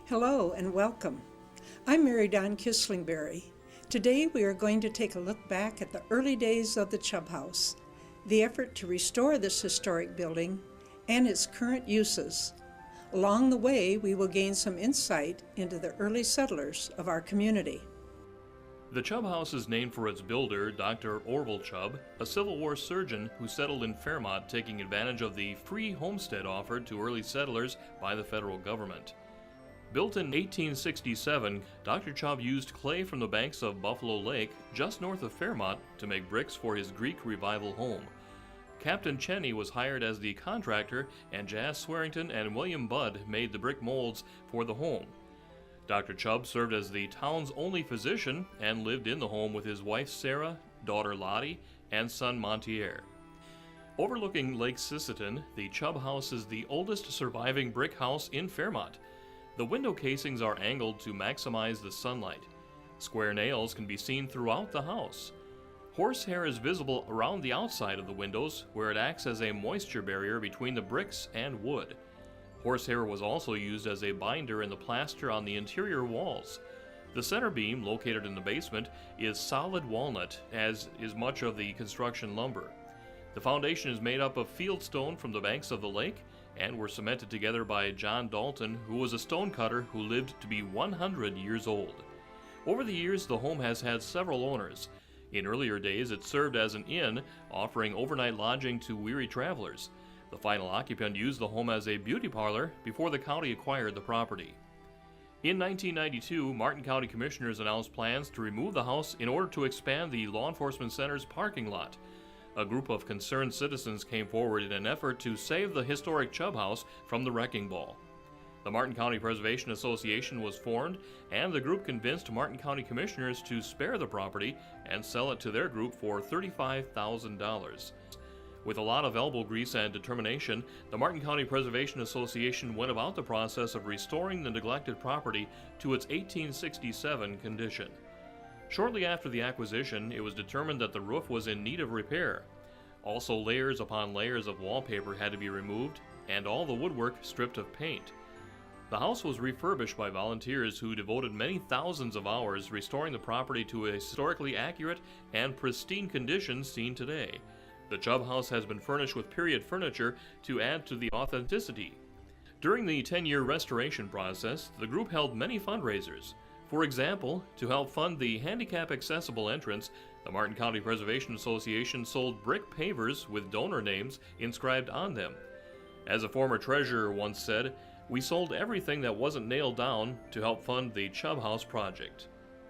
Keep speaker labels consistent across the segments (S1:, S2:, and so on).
S1: Hello and welcome. I'm Mary Dawn Kislingberry. Today we are going to take a look back at the early days of the Chubb House, the effort to restore this historic building, and its current uses. Along the way, we will gain some insight into the early settlers of our community.
S2: The Chubb House is named for its builder, Dr. Orville Chubb, a Civil War surgeon who settled in Fairmont, taking advantage of the free homestead offered to early settlers by the federal government. Built in 1867, Dr. Chubb used clay from the banks of Buffalo Lake, just north of Fairmont, to make bricks for his Greek Revival home. Captain Cheney was hired as the contractor, and Jas Swearington and William Budd made the brick molds for the home. Dr. Chubb served as the town's only physician and lived in the home with his wife Sarah, daughter Lottie, and son Montier. Overlooking Lake Sisseton, the Chubb House is the oldest surviving brick house in Fairmont. The window casings are angled to maximize the sunlight. Square nails can be seen throughout the house. Horsehair is visible around the outside of the windows, where it acts as a moisture barrier between the bricks and wood. Horsehair was also used as a binder in the plaster on the interior walls. The center beam, located in the basement, is solid walnut, as is much of the construction lumber. The foundation is made up of fieldstone from the banks of the lake and were cemented together by John Dalton, who was a stonecutter who lived to be 100 years old. Over the years, the home has had several owners. In earlier days, it served as an inn, offering overnight lodging to weary travelers. The final occupant used the home as a beauty parlor before the county acquired the property. In 1992, Martin County Commissioners announced plans to remove the house in order to expand the law enforcement center's parking lot. A group of concerned citizens came forward in an effort to save the historic Chubb House from the wrecking ball. The Martin County Preservation Association was formed, and the group convinced Martin County Commissioners to spare the property and sell it to their group for $35,000. With a lot of elbow grease and determination, the Martin County Preservation Association went about the process of restoring the neglected property to its 1867 condition. Shortly after the acquisition, it was determined that the roof was in need of repair. Also, layers upon layers of wallpaper had to be removed, and all the woodwork stripped of paint. The house was refurbished by volunteers who devoted many thousands of hours restoring the property to a historically accurate and pristine condition seen today. The Chubb House has been furnished with period furniture to add to the authenticity. During the 10-year restoration process, the group held many fundraisers. For example, to help fund the handicap-accessible entrance, the Martin County Preservation Association sold brick pavers with donor names inscribed on them. As a former treasurer once said, "We sold everything that wasn't nailed down to help fund the Chubb House project."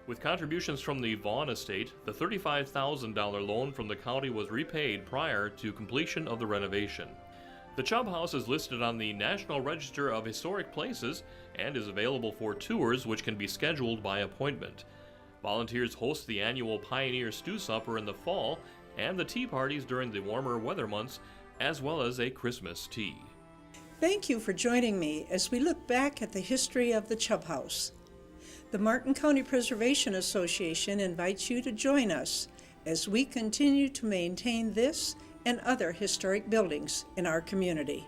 S2: With contributions from the Vaughn estate, the $35,000 loan from the county was repaid prior to completion of the renovation. The Chubb House is listed on the National Register of Historic Places and is available for tours which can be scheduled by appointment. Volunteers host the annual Pioneer Stew Supper in the fall and the tea parties during the warmer weather months, as well as a Christmas tea.
S1: Thank you for joining me as we look back at the history of the Chubb House. The Martin County Preservation Association invites you to join us as we continue to maintain this and other historic buildings in our community.